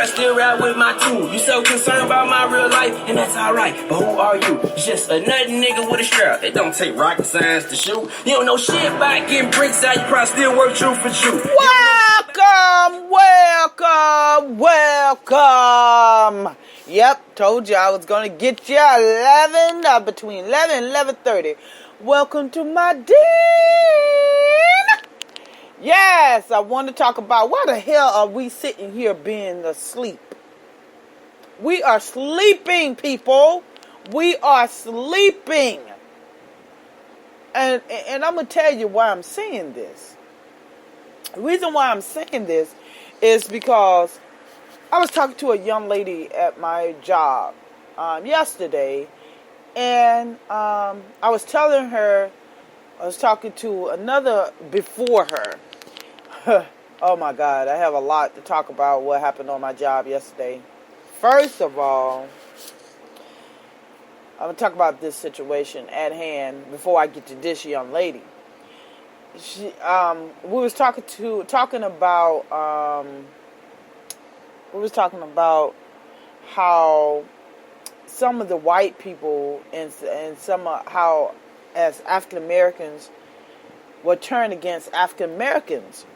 I still ride with my tool. You so concerned about my real life, and that's alright. But who are you? Just a nutty nigga with a strap. It don't take rocket science to shoot. You don't know shit about getting bricks out. You probably still work true for true. Welcome. Yep, told you I was going to get you between 11 and 11:30. Welcome to my den. Yes, I want to talk about why the hell are we sitting here being asleep? We are sleeping, people. We are sleeping. And I'm going to tell you why I'm saying this. The reason why I'm saying this is because I was talking to a young lady at my job yesterday, and I was telling her, I was talking to another before her. Oh my God, I have a lot to talk about what happened on my job yesterday. First of all, I'm going to talk about this situation at hand before I get to this young lady. We was talking about how some of the white people and how as African Americans were turned against African Americans,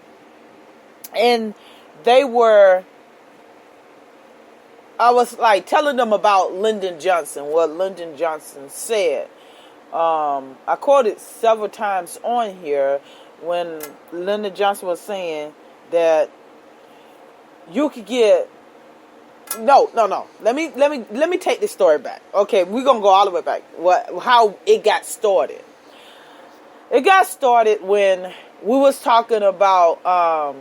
and I was like telling them about Lyndon Johnson, what Lyndon Johnson said. I quoted several times on here when Lyndon Johnson was saying that you could get no. Let me take this story back. Okay, we're gonna go all the way back. How it got started. It got started when we was talking about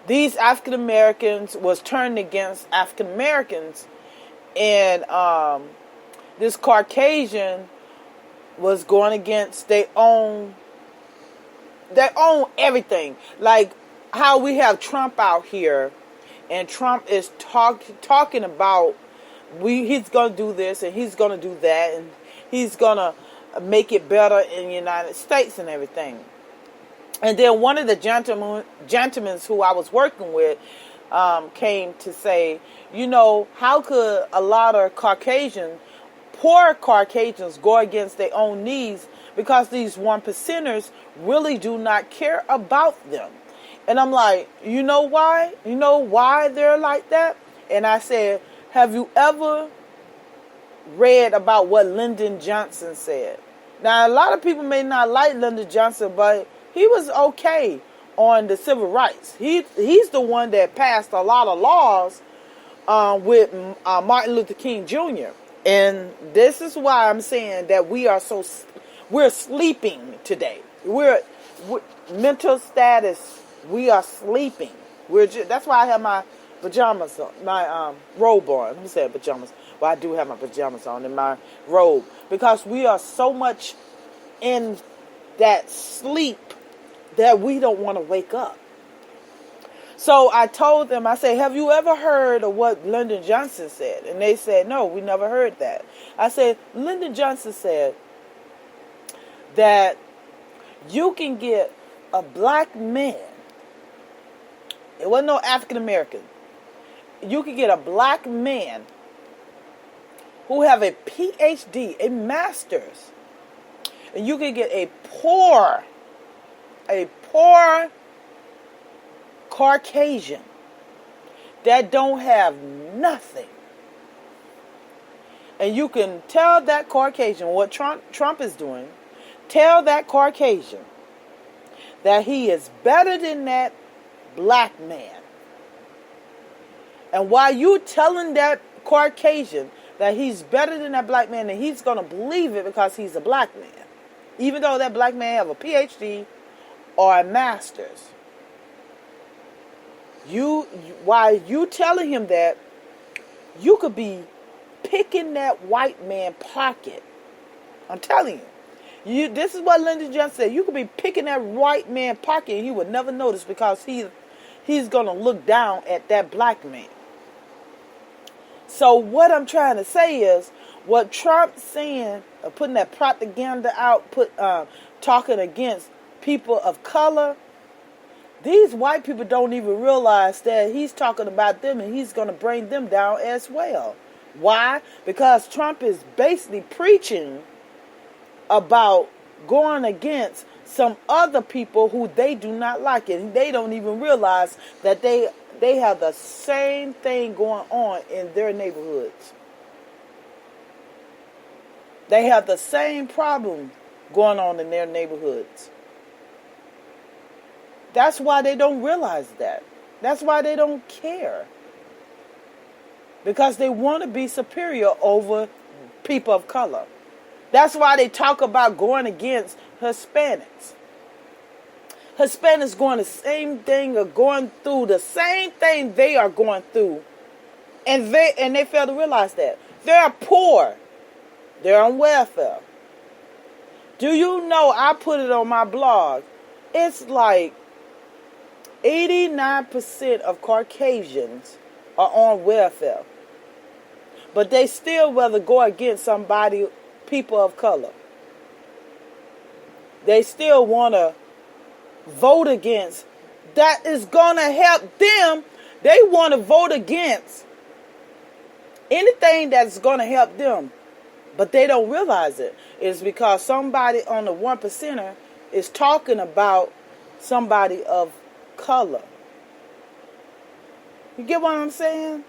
these African Americans was turned against African Americans, and this Caucasian was going against their own everything. Like how we have Trump out here, and Trump is talking about he's going to do this and he's going to do that, and he's going to make it better in the United States and everything. And then one of the gentlemen who I was working with came to say, you know, how could a lot of poor Caucasians go against their own needs, because these 1%ers really do not care about them. And I'm like, you know why? You know why they're like that? And I said, have you ever read about what Lyndon Johnson said? Now, a lot of people may not like Lyndon Johnson, but he was okay on the civil rights. He's the one that passed a lot of laws with Martin Luther King Jr., and this is why I'm saying that we're sleeping today. We're mental status. We are sleeping. That's why I have my pajamas on, my robe on. Let me say pajamas. Well, I do have my pajamas on and my robe, because we are so much in that sleep that we don't want to wake up. So I told them, I said, have you ever heard of what Lyndon Johnson said? And they said, no, we never heard that. I said, Lyndon Johnson said that you can get a black man. It wasn't no African American. You can get a black man who have a PhD, a master's. And you can get a poor Caucasian that don't have nothing. And you can tell that Caucasian what Trump is doing. Tell that Caucasian that he is better than that black man. And while you telling that Caucasian that he's better than that black man, and he's going to believe it because he's a black man, even though that black man have a PhD or a master's. While you telling him that, you could be picking that white man pocket. I'm telling you. This is what Lyndon Johnson said. You could be picking that white man pocket and he would never notice, because he's going to look down at that black man. So what I'm trying to say is, what Trump's saying, putting that propaganda out, talking against people of color, These white people don't even realize that he's talking about them and he's going to bring them down as well. Why? Because Trump is basically preaching about going against some other people who they do not like, and they don't even realize that they have the same thing going on in their neighborhoods. They have the same problem going on in their neighborhoods. That's why they don't realize that. That's why they don't care. Because they want to be superior over people of color. That's why they talk about going against Hispanics. Hispanics going the same thing or going through the same thing they are going through. And they fail to realize that. They're poor. They're on welfare. Do you know, I put it on my blog, it's like 89% of Caucasians are on welfare. But they still rather go against people of color. They still want to vote against. That is going to help them. They want to vote against anything that's going to help them. But they don't realize it. It's because somebody on the 1%er is talking about somebody of color. You get what I'm saying?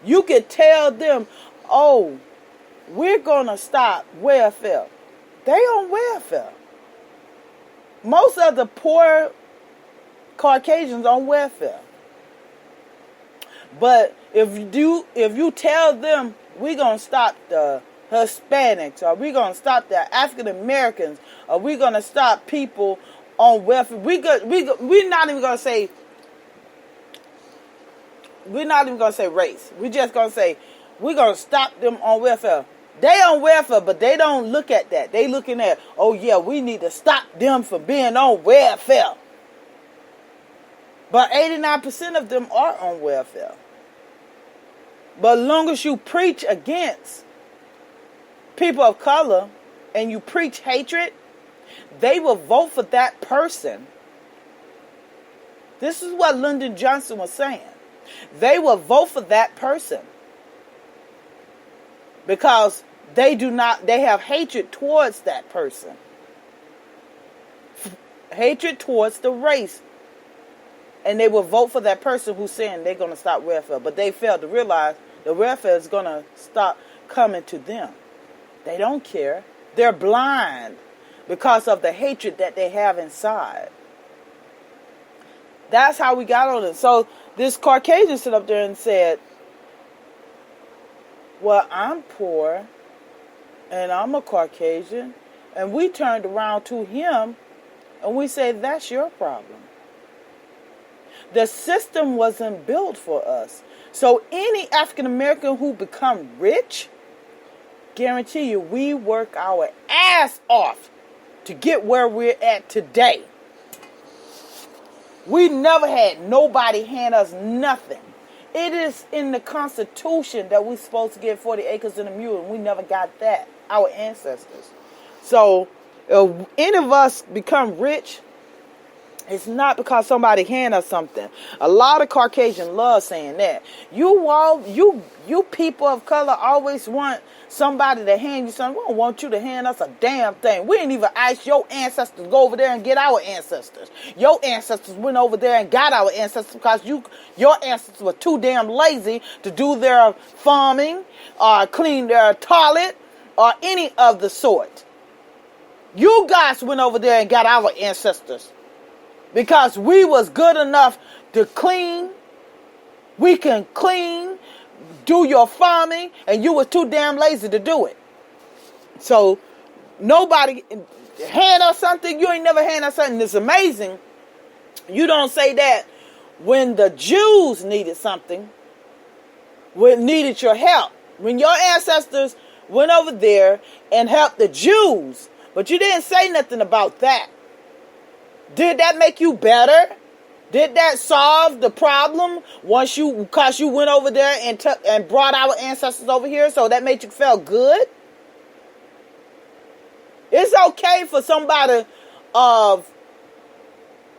You can tell them, oh, we're going to stop welfare. They on welfare. Most of the poor Caucasians on welfare. But if you tell them we're going to stop the Hispanics, or we're going to stop the African Americans, or we're going to stop people on welfare, we're not even going to say, we're not even going to say race. We're just going to say we're going to stop them on welfare. They on welfare, but they don't look at that. They looking at, oh yeah, we need to stop them from being on welfare. But 89% of them are on welfare. But as long as you preach against people of color and you preach hatred, they will vote for that person. This is what Lyndon Johnson was saying. They will vote for that person because they have hatred towards that person. Hatred towards the race. And they will vote for that person who's saying they're going to stop welfare. But they fail to realize the welfare is going to stop coming to them. They don't care. They're blind because of the hatred that they have inside. That's how we got on it. So this Caucasian stood up there and said, well, I'm poor and I'm a Caucasian. And we turned around to him and we said, that's your problem. The system wasn't built for us. So any African American who become rich, guarantee you, we work our ass off to get where we're at today. We never had nobody hand us nothing. It is in the Constitution that we're supposed to get 40 acres and a mule, and we never got that, our ancestors. So if any of us become rich, it's not because somebody hand us something. A lot of Caucasians love saying that. You people of color always want somebody to hand you something. We don't want you to hand us a damn thing. We didn't even ask your ancestors to go over there and get our ancestors. Your ancestors went over there and got our ancestors because your ancestors were too damn lazy to do their farming or clean their toilet or any of the sort. You guys went over there and got our ancestors. Because we was good enough to clean. We can clean, do your farming, and you was too damn lazy to do it. So nobody hand us something. You ain't never hand us something. It's amazing. You don't say that when the Jews needed something, needed your help. When your ancestors went over there and helped the Jews, but you didn't say nothing about that. Did that make you better? Did that solve the problem because you went over there and brought our ancestors over here, so that made you feel good? It's okay for somebody of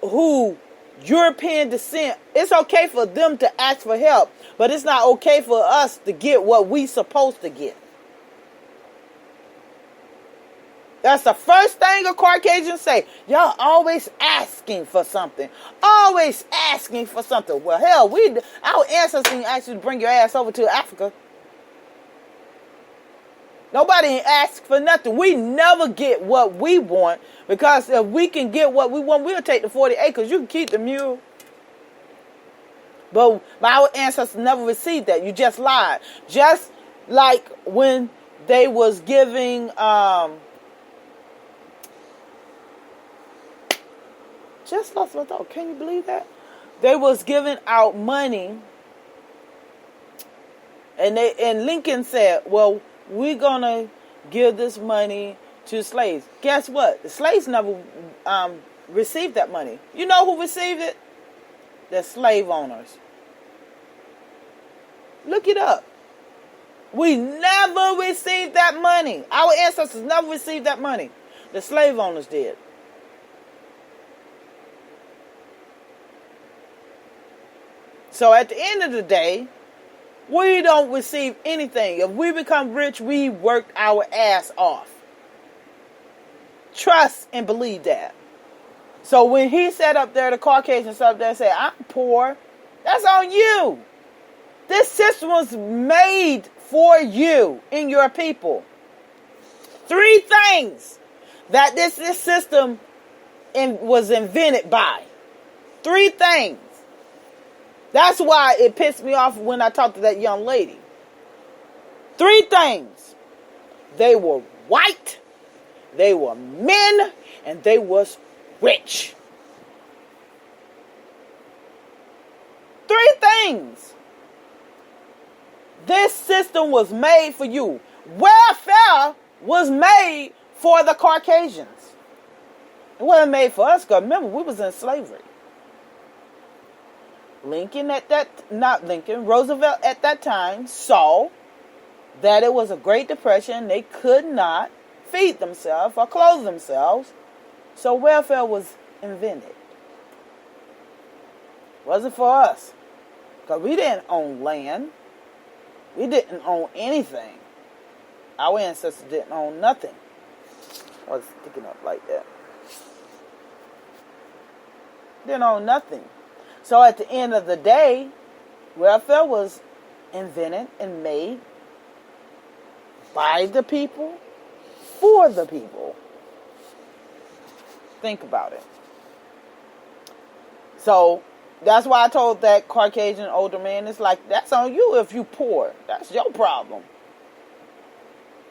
who European descent, it's okay for them to ask for help, but it's not okay for us to get what we supposed to get. That's the first thing a Caucasian say. Y'all always asking for something. Always asking for something. Well, hell, our ancestors asked you to bring your ass over to Africa. Nobody ain't asked for nothing. We never get what we want, because if we can get what we want, we'll take the 40 acres. You can keep the mule. But our ancestors never received that. You just lied. Just like when they was giving... just lost my thought. Can you believe that? They was giving out money, and Lincoln said, well, we're going to give this money to slaves. Guess what? The slaves never received that money. You know who received it? The slave owners. Look it up. We never received that money. Our ancestors never received that money. The slave owners did. So at the end of the day, we don't receive anything. If we become rich, we worked our ass off. Trust and believe that. So when he sat up there, the Caucasian sat up there and said, I'm poor, that's on you. This system was made for you and your people. 3 things that this system was invented by. 3 things. That's why it pissed me off when I talked to that young lady. 3 things. They were white, they were men, and they was rich. 3 things. This system was made for you. Welfare was made for the Caucasians. It wasn't made for us, because remember, we was in slavery. Roosevelt at that time saw that it was a Great Depression. They could not feed themselves or clothe themselves. So welfare was invented. It wasn't for us, because we didn't own land. We didn't own anything. Our ancestors didn't own nothing. I was sticking up like that. Didn't own nothing. So at the end of the day, welfare was invented and made by the people, for the people. Think about it. So that's why I told that Caucasian older man, it's like, that's on you if you poor. That's your problem.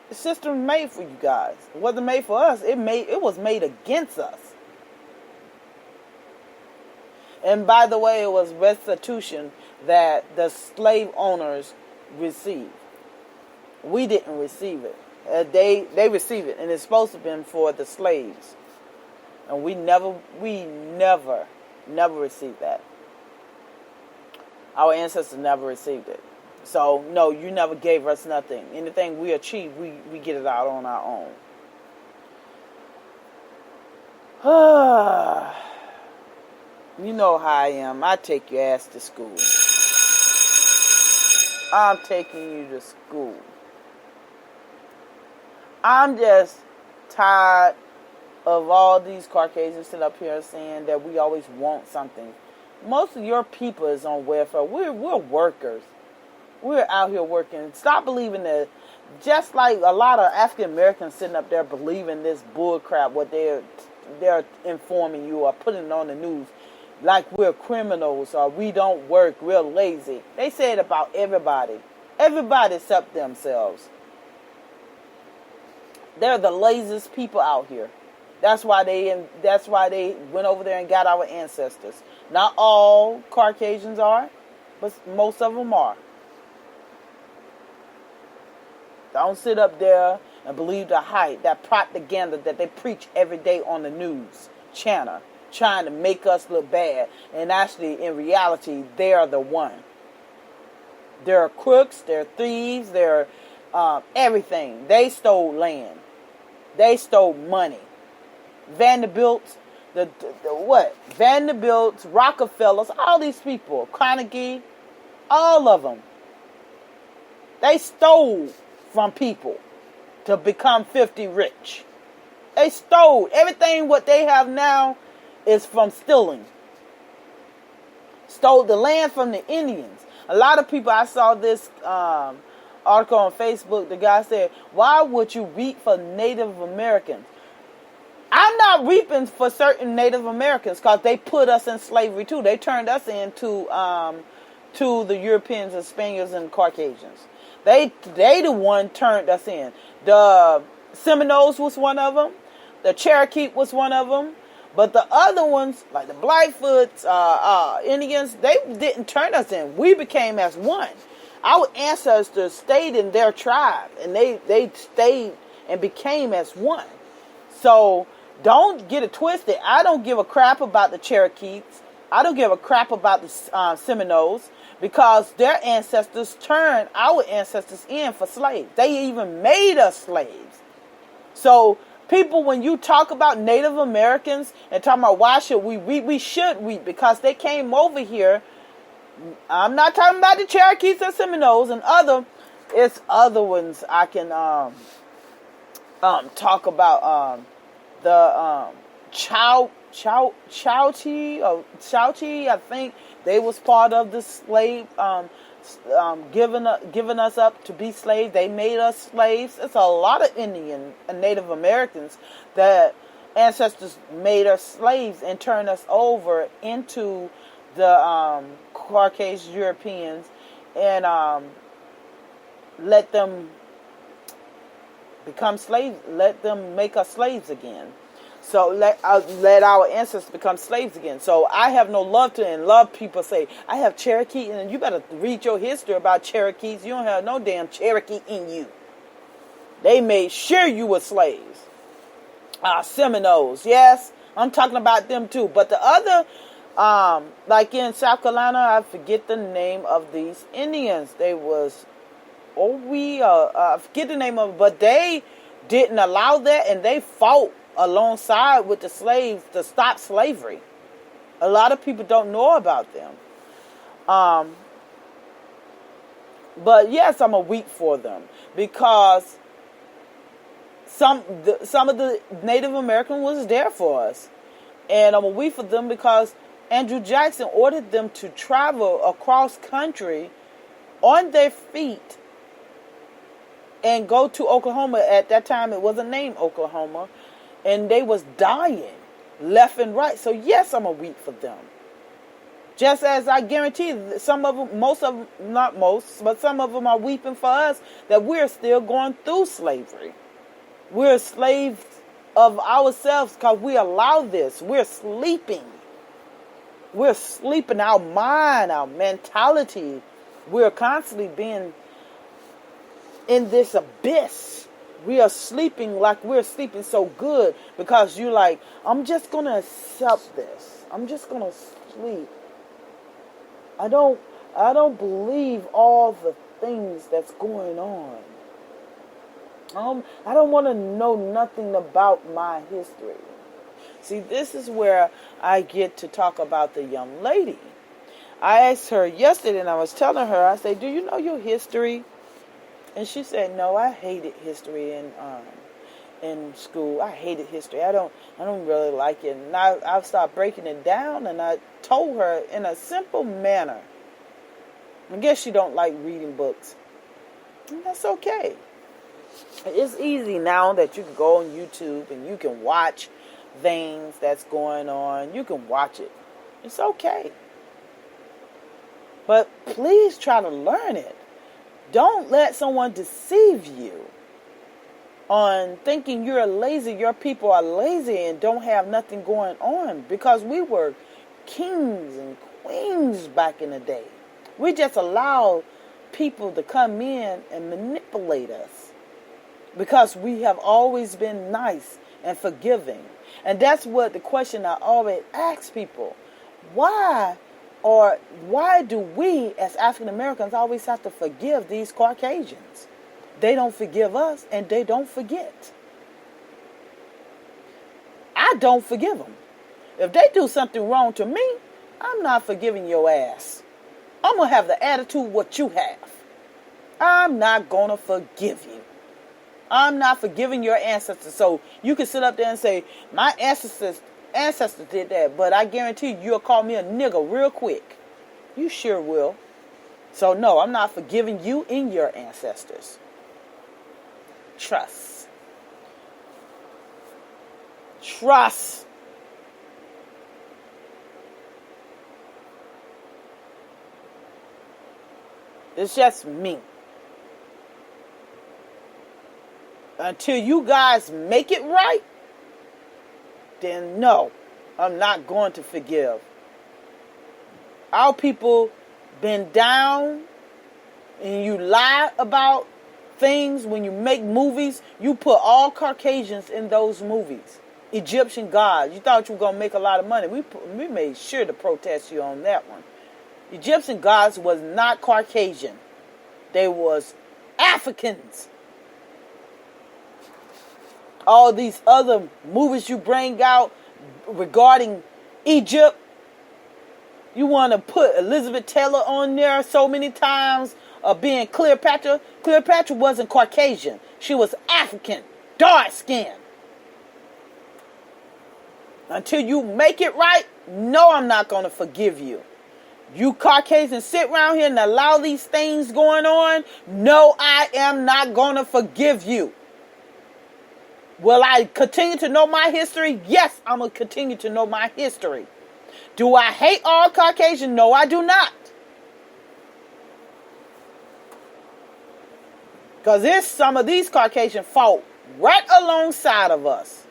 The system made for you guys. It wasn't made for us. It was made against us. And by the way, it was restitution that the slave owners received. We didn't receive it. They received it, and it's supposed to have been for the slaves. And we never received that. Our ancestors never received it. So, no, you never gave us nothing. Anything we achieve, we get it out on our own. You know how I am. I take your ass to school. I'm taking you to school. I'm just tired of all these Caucasians sitting up here saying that we always want something. Most of your people is on welfare. We're workers. We're out here working. Stop believing that. Just like a lot of African Americans sitting up there believing this bull crap, what they're informing you or putting it on the news. Like we're criminals or we don't work, we're lazy. They say it about everybody. Everybody except themselves. They're the laziest people out here. That's why they went over there and got our ancestors. Not all Caucasians are, but most of them are. Don't sit up there and believe the hype, that propaganda that they preach every day on the news channel, trying to make us look bad. And actually, in reality, they are the one. They're crooks, they're thieves, they're everything. They stole land. They stole money. Vanderbilts, what? Vanderbilts, Rockefellers, all these people, Carnegie, all of them. They stole from people to become 50 rich. They stole. Everything what they have now is from stealing. Stole the land from the Indians. A lot of people, I saw this article on Facebook, the guy said, why would you weep for Native Americans? I'm not weeping for certain Native Americans because they put us in slavery too. They turned us into to the Europeans and Spaniards and Caucasians. They the one turned us in. The Seminoles was one of them. The Cherokee was one of them. But the other ones, like the Blackfoots, Indians, they didn't turn us in. We became as one. Our ancestors stayed in their tribe, and they stayed and became as one. So don't get it twisted. I don't give a crap about the Cherokees. I don't give a crap about the Seminoles, because their ancestors turned our ancestors in for slaves. They even made us slaves. So people, when you talk about Native Americans and talking about why should we should weep, because they came over here. I'm not talking about the Cherokees and Seminoles and it's other ones I can talk about. The Chauchi, I think they was part of the slave, giving us up to be slaves. They made us slaves. It's a lot of Indian and Native Americans that ancestors made us slaves and turned us over into the Caucasian Europeans and let them become slaves. Let them make us slaves again. So let our ancestors become slaves again. So I have no love to, and love people say, I have Cherokee, and you better read your history about Cherokees. You don't have no damn Cherokee in you. They made sure you were slaves. Seminoles, yes, I'm talking about them too. But the other, like in South Carolina, I forget the name of these Indians. They was, I forget the name of it, but they didn't allow that, and they fought alongside with the slaves to stop slavery. A lot of people don't know about them. But yes, I'm a weep for them, because some of the Native American was there for us, and I'm a weep for them because Andrew Jackson ordered them to travel across country on their feet and go to Oklahoma. At that time, it wasn't named Oklahoma. And they was dying left and right. So yes, I'm a weep for them. Just as I guarantee some of them, most of them, not most, but some of them are weeping for us that we're still going through slavery. We're slaves of ourselves because we allow this. We're sleeping. We're sleeping our mind, our mentality. We're constantly being in this abyss. We are sleeping like we're sleeping so good because you're like, I'm just going to accept this. I'm just going to sleep. I don't believe all the things that's going on. I don't want to know nothing about my history. See, this is where I get to talk about the young lady. I asked her yesterday, and I was telling her, I said, do you know your history? And she said, no, I hated history in school. I hated history. I don't really like it. And I started breaking it down, and I told her in a simple manner. I guess she don't like reading books. And that's okay. It's easy now that you can go on YouTube and you can watch things that's going on. You can watch it. It's okay. But please try to learn it. Don't let someone deceive you on thinking you're lazy. Your people are lazy and don't have nothing going on, because we were kings and queens back in the day. We just allowed people to come in and manipulate us because we have always been nice and forgiving. And that's what the question I always ask people. Why do we as African Americans always have to forgive these Caucasians? They don't forgive us, and they don't forget. I don't forgive them. If they do something wrong to me, I'm not forgiving your ass. I'm going to have the attitude what you have. I'm not going to forgive you. I'm not forgiving your ancestors. So you can sit up there and say, my ancestors did that, but I guarantee you'll call me a nigger real quick. You sure will. So no, I'm not forgiving you and your ancestors. Trust. Trust. It's just me. Until you guys make it right, then no, I'm not going to forgive. Our people been down, and you lie about things when you make movies. You put all Caucasians in those movies. Egyptian gods. You thought you were going to make a lot of money. We made sure to protest you on that one. Egyptian gods was not Caucasian. They was Africans. All these other movies you bring out regarding Egypt, you want to put Elizabeth Taylor on there so many times of being Cleopatra. Cleopatra wasn't Caucasian. She was African, dark skinned. Until you make it right, no, I'm not going to forgive you. You Caucasians sit around here and allow these things going on. No, I am not going to forgive you. Will I continue to know my history? Yes, I'm going to continue to know my history. Do I hate all Caucasians? No, I do not. Because there's some of these Caucasians fought right alongside of us.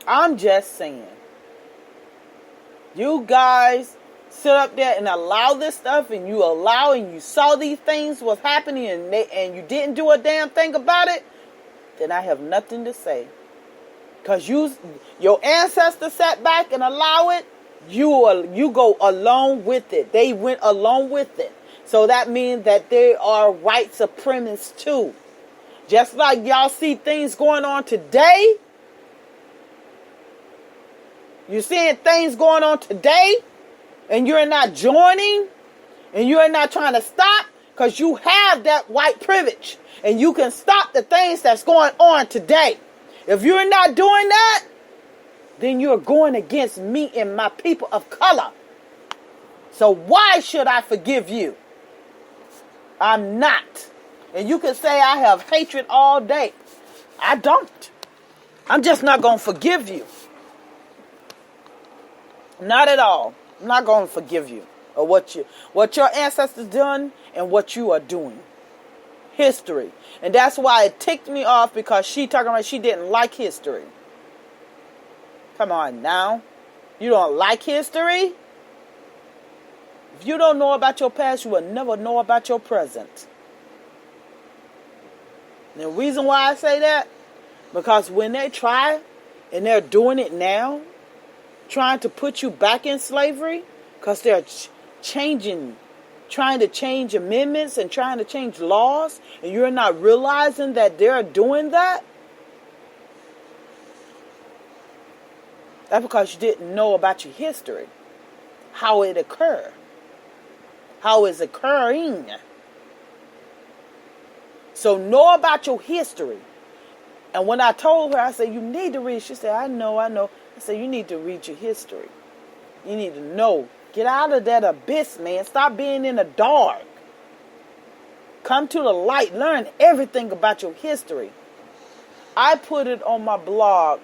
I'm just saying. You guys sit up there and allow this stuff, and you saw these things was happening, and you didn't do a damn thing about it, then I have nothing to say. Because your ancestors sat back and allow it, you go along with it. They went along with it. So that means that they are white supremacists too. Just like y'all see things going on today. You're seeing things going on today, and you're not joining, and you're not trying to stop, because you have that white privilege, and you can stop the things that's going on today. If you're not doing that, then you're going against me and my people of color. So why should I forgive you? I'm not. And you can say I have hatred all day. I don't. I'm just not going to forgive you. Not at all. I'm not going to forgive you or what your ancestors done and what you are doing. History. And that's why it ticked me off, because she talking about she didn't like history. Come on now. You don't like history? If you don't know about your past, you will never know about your present. And the reason why I say that, because when they try, and they're doing it now, trying to put you back in slavery, because they're trying to change amendments and trying to change laws, and you're not realizing that they're doing that, that's because you didn't know about your history, how it occurred, how it's occurring. So know about your history. And when I told her, I said, you need to read. She said, I know. I said, you need to read your history. You need to know. Get out of that abyss, man. Stop being in the dark. Come to the light. Learn everything about your history. I put it on my blog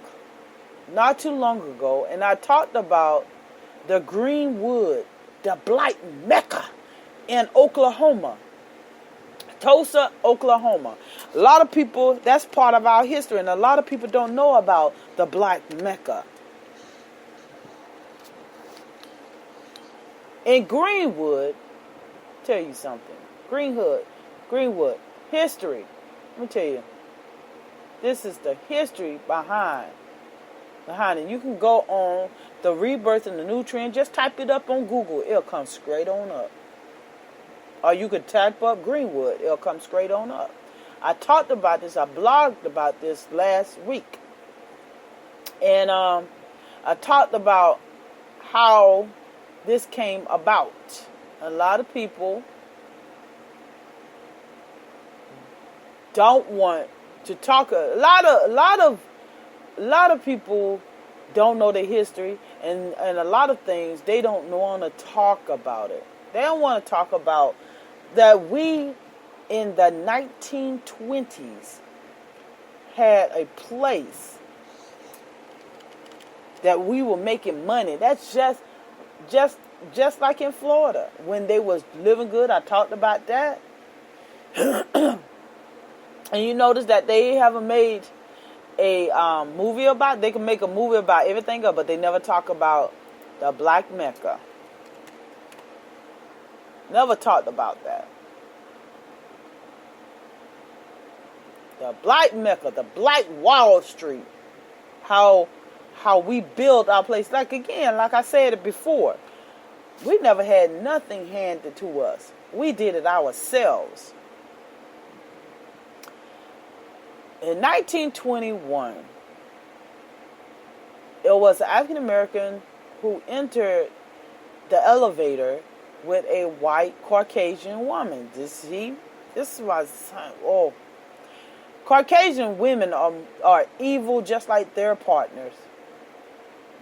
not too long ago, and I talked about the Greenwood, the Black Mecca in Oklahoma. Tulsa, Oklahoma. A lot of people, that's part of our history, and a lot of people don't know about the Black Mecca. In Greenwood, tell you something. Greenwood, history. Let me tell you. This is the history behind it. You can go on the Rebirth and the New Trend. Just type it up on Google. It'll come straight on up. Or you could type up Greenwood. It'll come straight on up. I talked about this. I blogged about this last week. And I talked about how this came about. A lot of people don't want to talk. A lot of people don't know the history, and a lot of things they don't want to talk about it. They don't want to talk about that we in the 1920s had a place that we were making money. That's just like in Florida when they was living good. I talked about that. And you notice that they haven't made a movie about it. They can make a movie about everything else, but they never talk about the Black Mecca. Never talked about that. The Black Mecca, the Black Wall Street. How we build our place. Like I said it before, we never had nothing handed to us. We did it ourselves. In 1921, it was an African American who entered the elevator with a white Caucasian woman. This was, Caucasian women are evil just like their partners.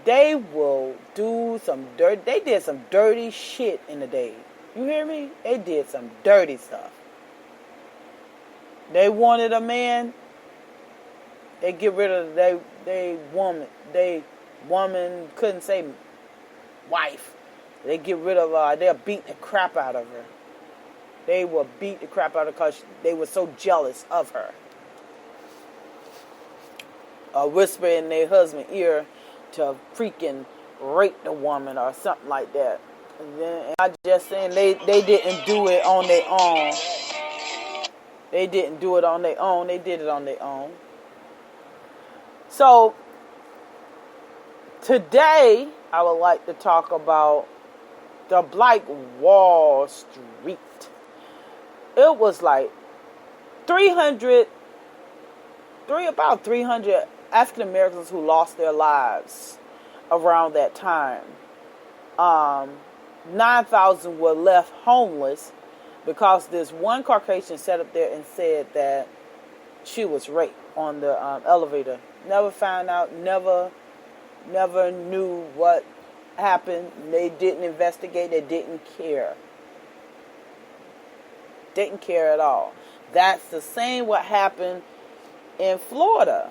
They will do some dirt. They did some dirty shit in the day. You hear me? They did some dirty stuff. They wanted a man. They get rid of they woman. They woman couldn't say wife. They get rid of her. They'll beat the crap out of her. They will beat the crap out of her because they were so jealous of her. Whisper in their husband's ear to freaking rape the woman or something like that. And then I just saying they didn't do it on their own. They didn't do it on their own. They did it on their own. So today I would like to talk about the Black Wall Street. It was like about 300 African Americans who lost their lives around that time. 9,000 were left homeless because this one Caucasian sat up there and said that she was raped on the elevator. Never found out, never knew what happened. They didn't investigate, they didn't care. Didn't care at all. That's the same what happened in Florida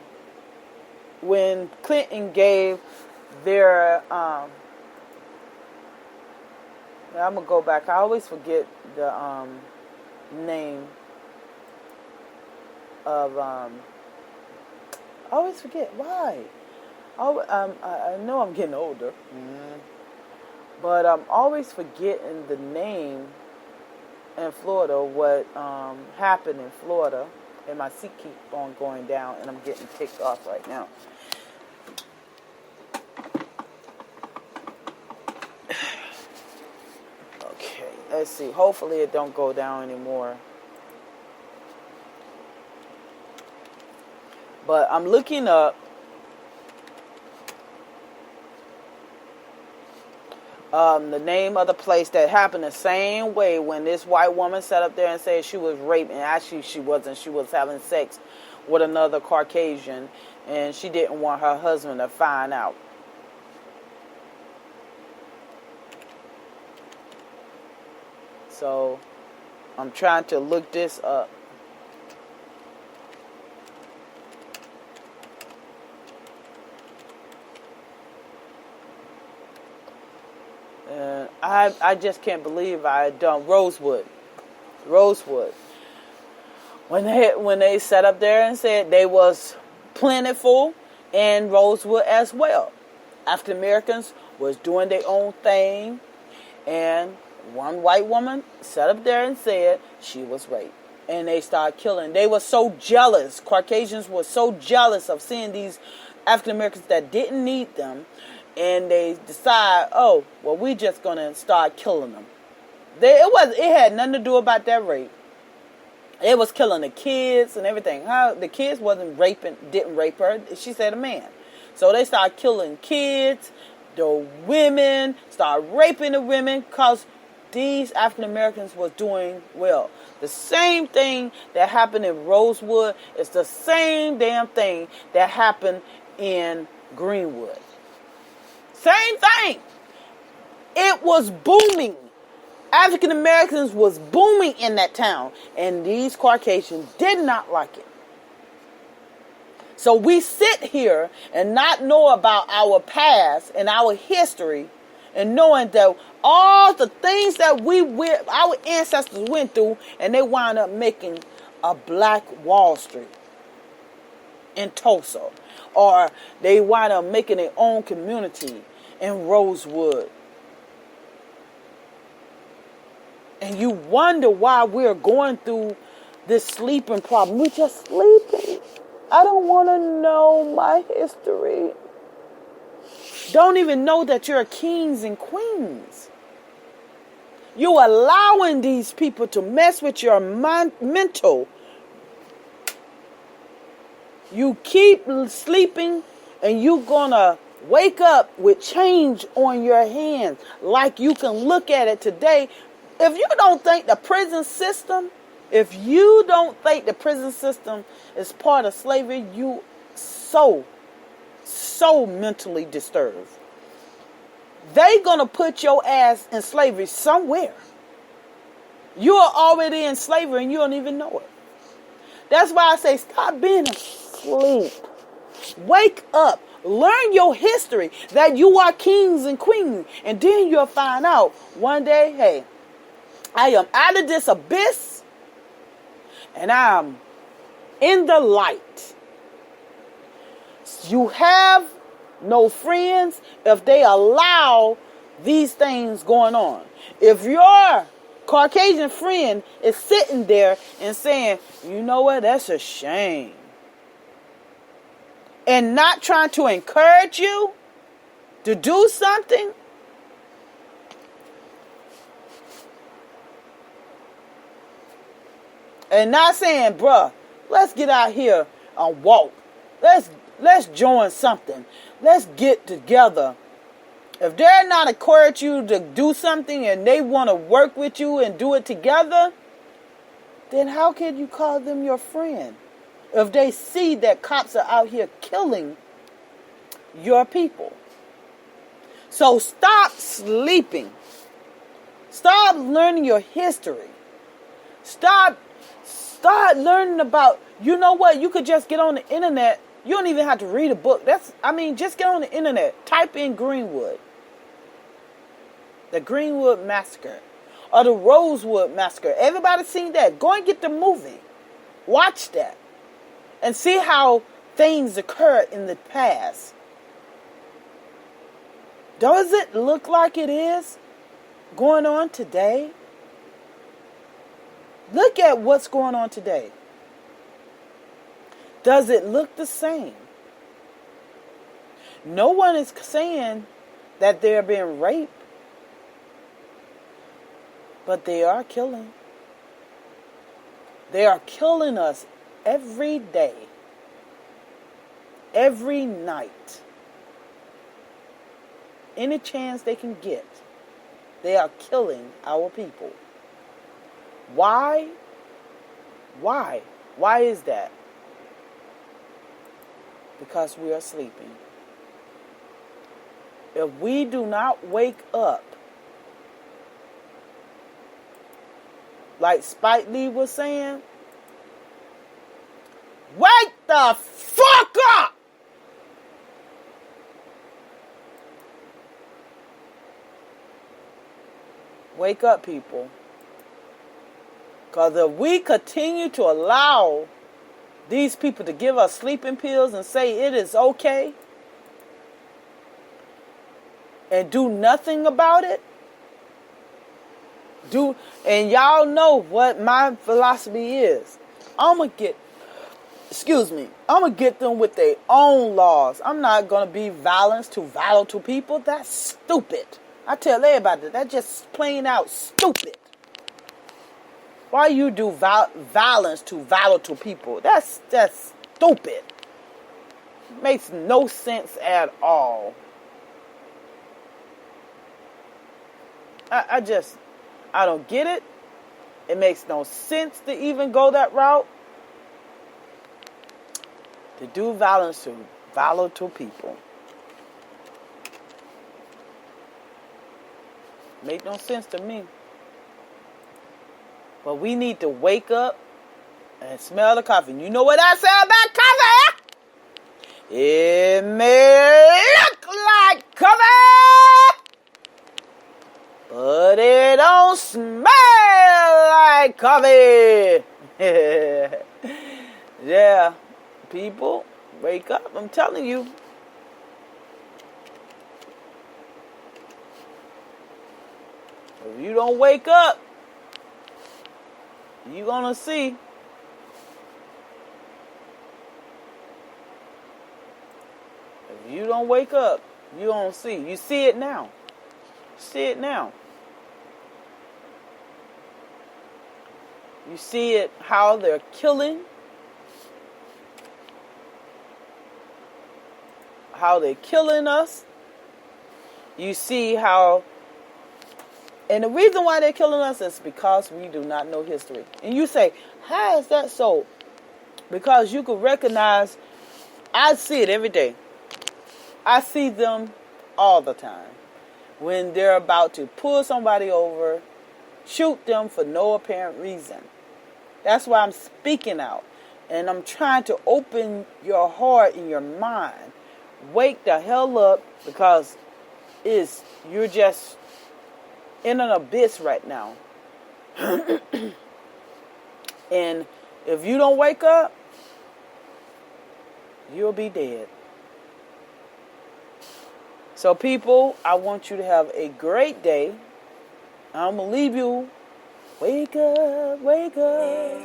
when Clinton gave their I'm gonna go back. I always forget the name of I always forget why. I know I'm getting older, but I'm always forgetting the name in Florida. What happened in Florida, and my seat keep on going down, and I'm getting ticked off right now. Okay, let's see. Hopefully, it don't go down anymore. But I'm looking up the name of the place that happened the same way when this white woman sat up there and said she was raped, and actually she wasn't. She was having sex with another Caucasian, and she didn't want her husband to find out. So I'm trying to look this up. I just can't believe I had done Rosewood. When they sat up there and said they was plentiful in Rosewood as well. African Americans was doing their own thing, and one white woman sat up there and said she was raped. And they started killing. They were so jealous. Caucasians were so jealous of seeing these African Americans that didn't need them. And they decide, we just gonna start killing them. It had nothing to do about that rape. They was killing the kids and everything. How the kids didn't rape her. She said a man. So they started killing kids, the women, started raping the women because these African Americans was doing well. The same thing that happened in Rosewood is the same damn thing that happened in Greenwood. Same thing. It was booming. African Americans was booming in that town, and these Caucasians did not like it. So we sit here and not know about our past and our history, and knowing that all the things that our ancestors went through, and they wound up making a Black Wall Street in Tulsa, or they wind up making their own community in Rosewood. And you wonder why we're going through this sleeping problem. We're just sleeping. I don't want to know my history. Don't even know that you're kings and queens. You're allowing these people to mess with your mental. You keep sleeping and you're going to wake up with change on your hands. Like you can look at it today. If you don't think the prison system is part of slavery, you so mentally disturbed. They gonna put your ass in slavery somewhere. You are already in slavery and you don't even know it. That's why I say stop being asleep. Wake up. Learn your history that you are kings and queens. And then you'll find out one day, hey, I am out of this abyss and I'm in the light. You have no friends if they allow these things going on. If your Caucasian friend is sitting there and saying, you know what, that's a shame, and not trying to encourage you to do something, and not saying, bruh, let's get out here and walk. Let's join something. Let's get together. If they're not encouraging you to do something and they want to work with you and do it together, then how can you call them your friend? If they see that cops are out here killing your people. So stop sleeping. Stop learning your history. Start learning about, you know what, you could just get on the internet. You don't even have to read a book. Just get on the internet. Type in Greenwood. The Greenwood Massacre. Or the Rosewood Massacre. Everybody seen that. Go and get the movie. Watch that. And see how things occurred in the past. Does it look like it is going on today? Look at what's going on today. Does it look the same? No one is saying that they're being raped, but they are killing. They are killing us every day, every night. Any chance they can get, they are killing our people. Why? Why? Why is that? Because we are sleeping. If we do not wake up, like Spike Lee was saying, wake the fuck up! Wake up, people. Because if we continue to allow these people to give us sleeping pills and say it is okay and do nothing about it, and y'all know what my philosophy is. I'm going to get them with their own laws. I'm not going to be violent to people. That's stupid. I tell everybody that's just plain out stupid. Why you do violence to volatile people? That's stupid. Makes no sense at all. I don't get it. It makes no sense to even go that route. To do violence to volatile people. Make no sense to me. But we need to wake up and smell the coffee. You know what I say about coffee? It may look like coffee, but it don't smell like coffee. Yeah, people, wake up. I'm telling you. If you don't wake up, you're going to see. If you don't wake up, you're going to see. You see it now. See it now. You see it, how they're killing. How they're killing us. You see how... And the reason why they're killing us is because we do not know history. And you say, how is that so? Because you can recognize, I see it every day. I see them all the time. When they're about to pull somebody over, shoot them for no apparent reason. That's why I'm speaking out. And I'm trying to open your heart and your mind. Wake the hell up, because you're just in an abyss right now. And if you don't wake up, you'll be dead. So people, I want you to have a great day. I'm going to leave you. Wake up, wake up.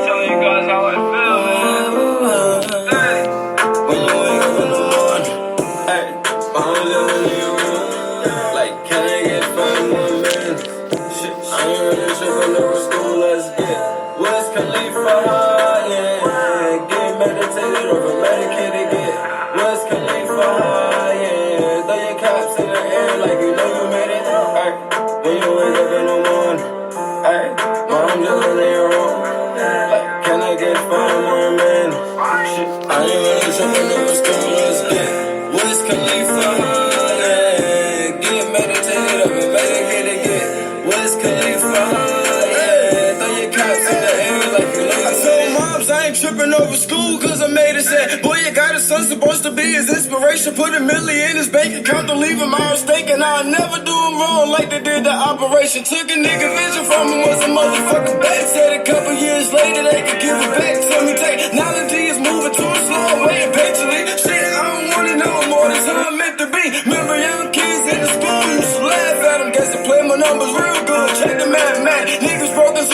Telling you guys how I feel, man. Hey, when you wake up in the morning, hey, I'm living in your room. Like, can I get 5 more minutes? Shit, I ain't really sure from the school, let's get Wiz Khalifa high, yeah. Get meditated over medicated, get Wiz Khalifa high, yeah. Throw your caps in the air like you know you made it. Hey, when you wake up in the morning, hey, I'm living in your room. Like, can I get 5 more minutes? Shit, I ain't really sure from the school, let's get Wiz Khalifa high, yeah. Get meditated over medicated, get Wiz Khalifa high, yeah. Throw your caps in the air like you know. I told moms I ain't tripping over school, cause I made it sad. Boy, you got a son supposed to be his inspiration. Put $1 million in his bank account to leave him out mistaken. I'll never do him wrong like they did the operation. Took a nigga vision from him, was a motherfucker back. Said a couple years later they could give it back. Tell me technology is moving too slow way eventually. Shit, I don't wanna know more, that's how I'm meant to be. Remember young kids in the school used to laugh at them. Guess I play my numbers real good, check the math, man. Niggas broke us